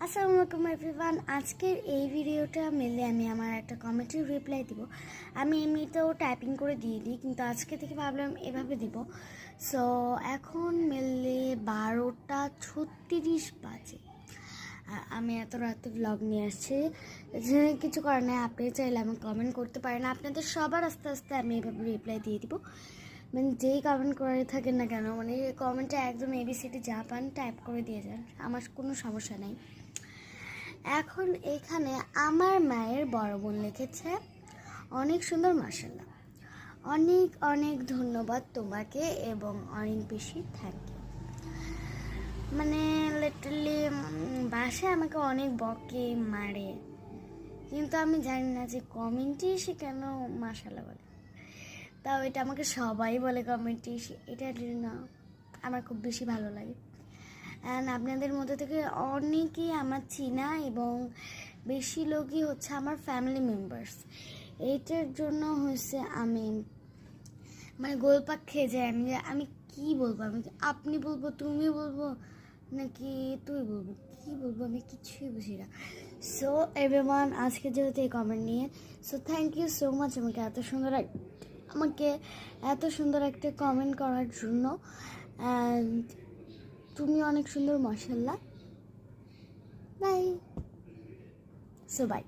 আসসালামু আলাইকুম এভরিওয়ান। আজকের এই ভিডিওটা মেনলি আমি আমার একটা কমেন্টের রিপ্লাই দিব। আমি এমনিতেও টাইপিং করে দিয়ে দিই, কিন্তু আজকে থেকে ভাবলাম এভাবে দিব। সো এখন মেনলি 12:36 বাজে। আমি এত রাতে ব্লগ নিয়ে আসছি, কিছু করার নাই। আপনি চাইলে আমি কমেন্ট করতে পারেন, আপনাদের সবার আস্তে আস্তে আমি এভাবে রিপ্লাই দিয়ে দিব। মানে যেই কমেন্ট করে থাকেন না কেন, মানে কমেন্টে একদম এবিসিডি যা পান টাইপ করে দিয়ে যান, আমার কোনো সমস্যা নেই। এখন এখানে আমার মায়ের বড় বোন লিখেছে, অনেক সুন্দর মাশাআল্লাহ, অনেক অনেক ধন্যবাদ তোমাকে এবং অনেক বেশি থ্যাংক ইউ। মানে লিটারালি বাসায় আমাকে অনেক বকে মারে, কিন্তু আমি জানি না যে কমেন্টে এসে কেন মাশাআল্লাহ বলে। তাও এটা আমাকে সবাই বলে কমেন্টে এসে, এটা না আমার খুব বেশি ভালো লাগে। অ্যান্ড আপনাদের মধ্যে থেকে অনেকেই আমার চিনা এবং বেশি লোকই হচ্ছে আমার ফ্যামিলি মেম্বার্স। এইটার জন্য হচ্ছে আমি মানে গোলপাক খেয়ে যাই। আমি কি বলবো, আমি আপনি বলবো, তুমি বলবো, নাকি তুই বলবো, কি বলবো আমি কিছুই বুঝি না। সো এভরিওয়ান, আজকে যেহেতু এই কমেন্ট নিয়ে, so thank you so much আমাকে এত সুন্দর একটা কমেন্ট করার জন্য। অ্যান্ড তুমি অনেক সুন্দর মাশাআল্লাহ। বাই। So by.